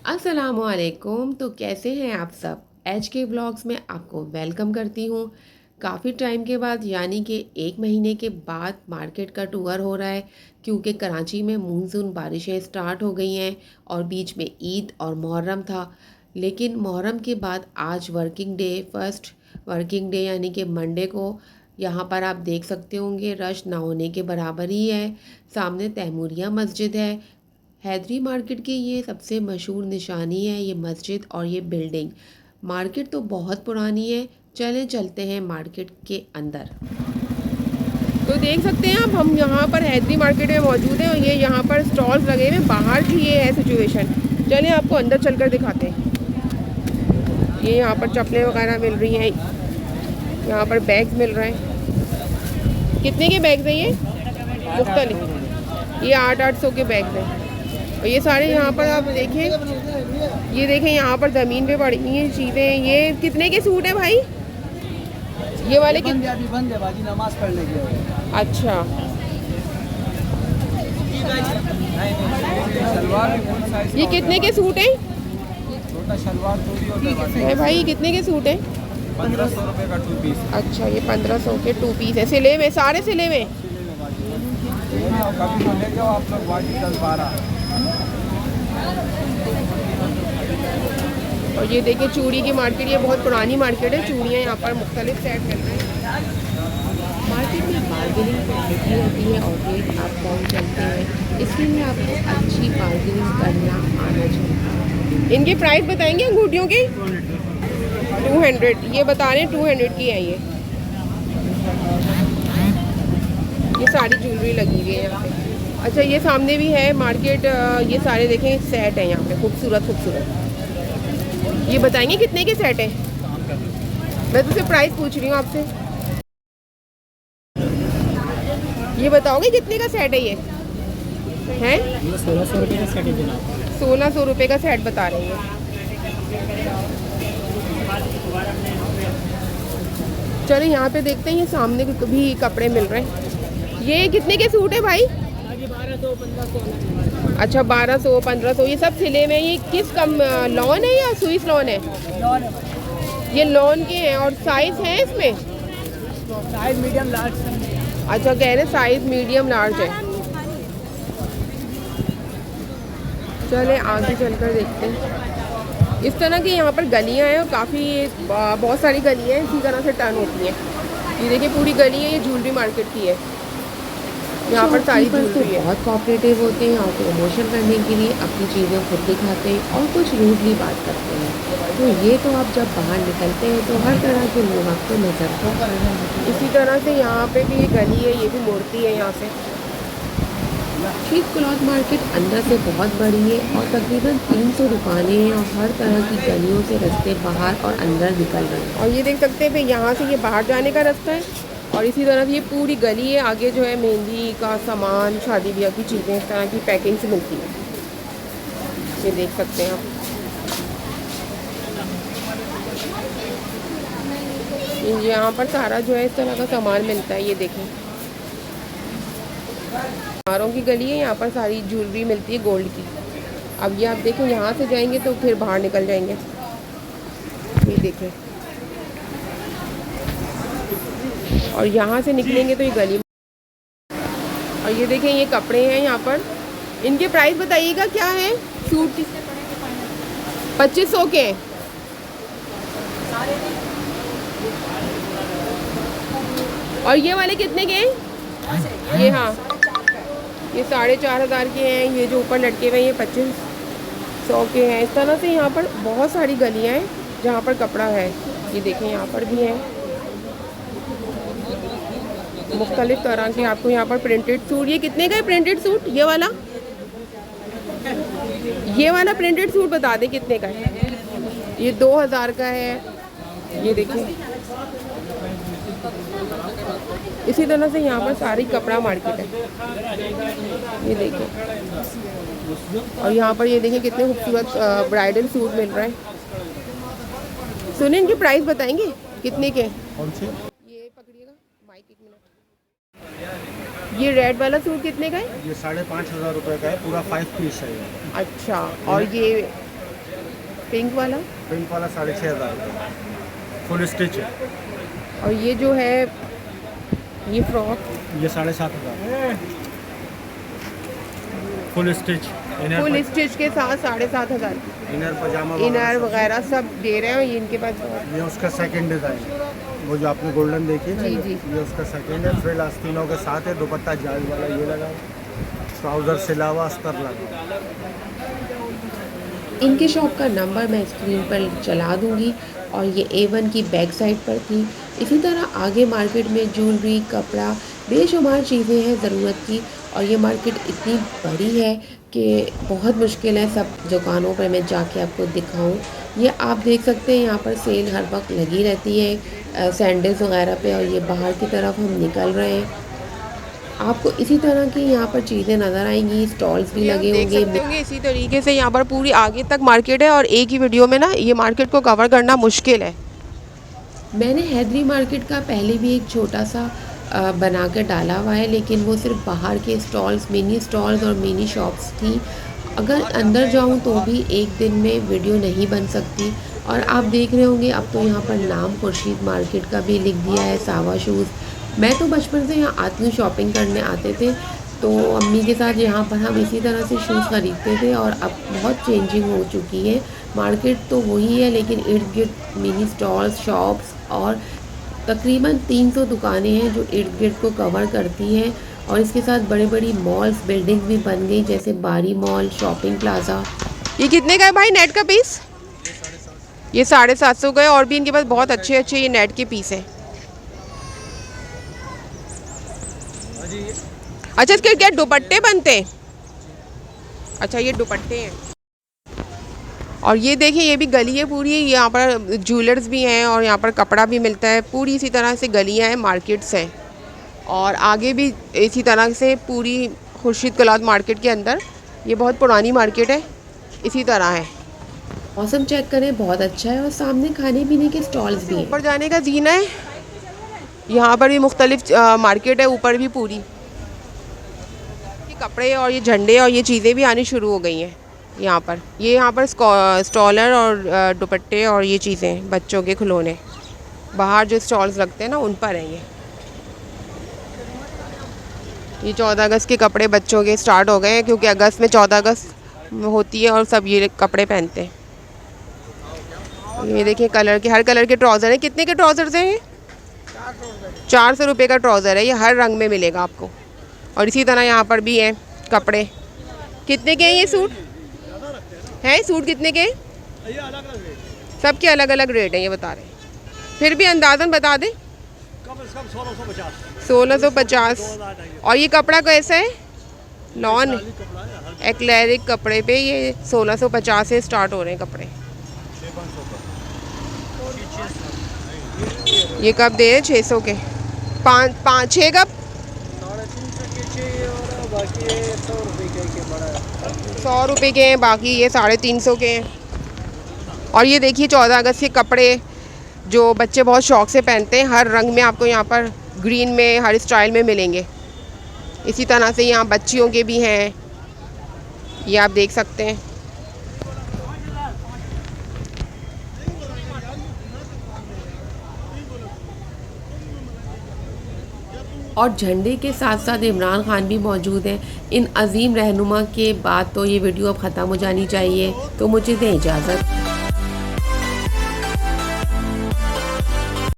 अस्सलामुअलैकुम। तो कैसे हैं आप सब? HK ब्लॉग्स में आपको वेलकम करती हूँ। काफ़ी टाइम के बाद यानी कि 1 महीने के बाद मार्केट का टूर हो रहा है, क्योंकि कराची में मानसून बारिशें स्टार्ट हो गई हैं और बीच में ईद और मुहर्रम था। लेकिन मुहर्रम के बाद आज working day, first working day यानी कि मंडे को यहाँ पर आप देख सकते होंगे रश ना होने के बराबर ही है। सामने तैमूरिया मस्जिद है। हैदरी मार्केट की ये सबसे मशहूर निशानी है, ये मस्जिद और ये बिल्डिंग। मार्केट तो बहुत पुरानी है। चलें चलते हैं मार्केट के अंदर। तो देख सकते हैं आप, हम यहाँ पर हैदरी मार्केट में मौजूद हैं और ये यहाँ पर स्टॉल्स लगे हुए हैं। बाहर की ये है सिचुएशन। चलें आपको अंदर चलकर दिखाते हैं। ये यहाँ पर चप्पलें वगैरह मिल रही हैं, यहाँ पर बैग्स मिल रहे हैं। कितने के बैग्स हैं ये? मुख्तलिफ, ये 800-800 के बैग्स हैं। और ये सारे यहाँ पर आप देखें, ये देखें यहाँ पर ज़मीन पे पड़ी हुई हैं चीज़ें। ये कितने के सूट है भाई? ये वाले बंद है बाजी, नमाज पढ़ने के। अच्छा, ये कितने के सूट हैं? छोटा शलवार थोड़ी है भाई, कितने के सूट हैं? 1500 रुपये का 2 पीस। अच्छा, ये 1500 के 2 पीस है। सिले में, सारे सिले में? कभी तो ले जाओ आप लोग बाजी 10-12। और ये देखिए चूड़ी की मार्केट, ये बहुत पुरानी मार्केट है। चूड़ियाँ यहाँ पर मुख्तलिफ सेट मिल रहे हैं। मार्केट में बार्गेनिंग फैसिलिटी होती है और रेट आप कौन चलते हैं, इसके लिए आपको अच्छी बार्गेनिंग करना आना चाहिए। इनके प्राइस बताएंगे अंगूठियों के? 200, ये बता रहे हैं 200 की है ये सारी ज्वेलरी लगी हुई है यहाँ पे। अच्छा, ये सामने भी है मार्केट। ये सारे देखें सेट हैं यहाँ पे, खूबसूरत खूबसूरत। ये बताएंगे कितने के सेट हैं? मैं तो सिर्फ प्राइस पूछ रही हूँ आपसे। ये बताओगे कितने का सेट है ये? हैं? 1600 रुपये का सेट है जनाब। 1600 रुपये का सेट बता रही है। चलो यहाँ पे देखते हैं, ये सामने भी कपड़े मिल रहे हैं। ये कितने के सूट है भाई? 1200-1500। अच्छा, 1200-1500। ये सब सिले में। ये किस कम लॉन है या स्विस लॉन है? ये लॉन के हैं। और साइज है इसमें? Size medium large. अच्छा, कह रहे साइज मीडियम लार्ज है। चले आगे चलकर देखते हैं। इस तरह की यहाँ पर गलियाँ हैं और काफ़ी बहुत सारी गलियाँ हैं, इसी तरह से टर्न होती हैं। ये देखिए पूरी गली है, ये ज्वेलरी मार्केट की है। यहाँ पर सारी ज्वेलरी है। बहुत कोऑपरेटिव होते हैं और प्रमोशन करने के लिए अपनी चीज़ें खुद दिखाते हैं और कुछ रूडली बात करते हैं। तो ये तो आप जब बाहर निकलते हैं तो हर तरह के लोग आपको नजर को। इसी तरह से यहाँ पे भी ये गली है, ये भी मूर्ति है यहाँ पे। शीत क्लॉथ मार्केट अंदर से बहुत बड़ी है और तकरीबन 300 दुकानें हैं और हर तरह की गलियों से रास्ते बाहर और अंदर निकल रहे हैं। और ये देख सकते हैं भाई, यहाँ से ये बाहर जाने का रास्ता है और इसी तरह से ये पूरी गली है। आगे जो है मेहंदी का सामान, शादी ब्याह की चीज़ें इस तरह की पैकिंग से मिलती है। ये देख सकते हैं आप। यहाँ पर सारा जो है इस तरह का सामान मिलता है। ये देखें, हारों की गली है, यहाँ पर सारी ज्वेलरी मिलती है गोल्ड की। अब ये आप देखें, यहाँ से जाएंगे तो फिर बाहर निकल जाएंगे। ये देखें, और यहाँ से निकलेंगे तो ये गली। और ये देखें, ये कपड़े हैं यहाँ पर। इनके प्राइस बताइएगा क्या है? सूट 2500 के हैं। और ये वाले कितने के हैं? ये हाँ, ये 4500 के हैं। ये जो ऊपर लटके हुए हैं ये 2500 के हैं। इस तरह से यहाँ पर बहुत सारी गलियाँ हैं जहाँ पर कपड़ा है। ये देखें यहाँ पर भी है मुख्तलिफ तरह के आपको यहाँ पर प्रिंटेड सूट। ये कितने का है प्रिंटेड सूट? ये वाला प्रिंटेड सूट बता दें कितने का है? ये 2000 का है। ये देखिए इसी तरह से यहाँ पर सारी कपड़ा मार्केट है। ये देखिए और यहाँ पर ये देखिए कितने खूबसूरत ब्राइडल सूट मिल रहा है। सुनिए इनके प्राइस बताएंगे कितने के? कौन सी? ये पकड़िएगा माइक, एक मिनट। ये रेड वाला सूट कितने का है? ये 5,500 रुपये का है, पूरा 5 पीस है ये। अच्छा, और ये पिंक वाला? पिंक वाला 6,500 रुपये, फुल स्टिच है। और ये जो है ये फ्रॉक? ये 7,500 फुल स्टिच। फुल स्टिच के साथ 7,500 की। इनर पजामा इनर वगैरह सब दे रहे हैं। ये इनके पास ये उसका सेकंड डिज़ाइन है, वो जो आपने गोल्डन देखी ना, जी, जी। ये उसका सेकंड है। फ्रिल आस्तीनों के साथ है, दुपट्टा जाल वाला ये लगा, ट्राउज़र सिला हुआ, अस्तर लगा। इनके शॉप का नंबर मैं स्क्रीन पर चला दूंगी और ये A1 की बैक साइड पर थी। इसी तरह आगे मार्केट में ज्वेलरी, कपड़ा, बेशुमार चीज़ें हैं ज़रूरत की। और ये मार्केट इतनी बड़ी है कि बहुत मुश्किल है सब दुकानों पर मैं जाके आपको दिखाऊं। ये आप देख सकते हैं यहाँ पर सेल हर वक्त लगी रहती है सैंडल्स वगैरह पे। और ये बाहर की तरफ हम निकल रहे हैं, आपको इसी तरह की यहाँ पर चीज़ें नज़र आएंगी। स्टॉल्स भी लगे होंगे। इसी तरीके से यहाँ पर पूरी आगे तक मार्केट है और एक ही वीडियो में ना ये मार्केट को कवर करना मुश्किल है। मैंने हैदरी मार्केट का पहले भी एक छोटा सा बना कर डाला हुआ है, लेकिन वो सिर्फ बाहर के स्टॉल्स, मिनी स्टॉल्स और मिनी शॉप्स थी। अगर अंदर जाऊँ तो भी एक दिन में वीडियो नहीं बन सकती। और आप देख रहे होंगे अब तो यहाँ पर नाम खुर्शीद मार्केट का भी लिख दिया है, सावा शूज़। मैं तो बचपन से यहाँ आती हूँ, शॉपिंग करने आते थे तो अम्मी के साथ यहाँ पर हम इसी तरह से शूज़ ख़रीदते थे। और अब बहुत चेंजिंग हो चुकी है, मार्केट तो वही है लेकिन इर्द गिर्द मिनी स्टॉल्स, शॉप्स और तकरीबन 300 दुकानें हैं जो इर्द गिर्द को कवर करती हैं। और इसके साथ बड़े बड़ी मॉल्स, बिल्डिंग भी बन गई जैसे बारी मॉल, शॉपिंग प्लाजा। ये कितने का है भाई नेट का पीस? ये 750 का है। और भी इनके पास बहुत अच्छे अच्छे ये नेट के पीस हैं। अच्छा, इसके क्या दुपट्टे बनते हैं? अच्छा, ये दुपट्टे हैं। और ये देखिए ये भी गली है पूरी, यहाँ पर ज्वेलर्स भी हैं और यहाँ पर कपड़ा भी मिलता है। पूरी इसी तरह से गलियाँ हैं, मार्केट्स हैं। और आगे भी इसी तरह से पूरी खुर्शीद क्लॉथ मार्केट के अंदर ये बहुत पुरानी मार्केट है, इसी तरह है। मौसम चेक करें, बहुत अच्छा है। और सामने खाने पीने के स्टॉल्स भी हैं। ऊपर जाने का जीना है, यहाँ पर भी मुख्तलिफ मार्केट है, ऊपर भी पूरी ये कपड़े और ये झंडे और ये चीज़ें भी आनी शुरू हो गई हैं यहाँ पर। ये यहाँ पर स्टॉलर और दुपट्टे और ये चीज़ें, बच्चों के खिलौने बाहर जो स्टॉल्स लगते हैं ना उन पर हैं। ये 14 अगस्त के कपड़े बच्चों के स्टार्ट हो गए हैं, क्योंकि अगस्त में 14 अगस्त होती है और सब ये कपड़े पहनते हैं। ये देखिए कलर के, हर कलर के ट्राउज़र हैं। कितने के ट्राउज़र्स हैं ये? 400 रुपये का ट्राउज़र है। ये हर रंग में मिलेगा आपको। और इसी तरह यहाँ पर भी हैं कपड़े। कितने के हैं ये सूट? हैं सूट कितने के? सब के अलग अलग रेट हैं ये बता रहे हैं। फिर भी अंदाज़न बता दें। 1650। और ये कपड़ा कैसा है? लॉन एक्लेरिक कपड़े पे ये 1650 से स्टार्ट हो रहे हैं कपड़े। ये कब दे रहे? 600 के 6 कप 100 रुपये के हैं, बाकी ये 350 के हैं। और ये देखिए 14 अगस्त के कपड़े जो बच्चे बहुत शौक़ से पहनते हैं, हर रंग में आपको यहाँ पर ग्रीन में हर स्टाइल में मिलेंगे। इसी तरह से यहाँ बच्चियों के भी हैं, ये आप देख सकते हैं। और झंडे के साथ साथ इमरान खान भी मौजूद हैं। इन अजीम रहनुमा के बाद तो ये वीडियो अब ख़त्म हो जानी चाहिए, तो मुझे दें इजाज़त।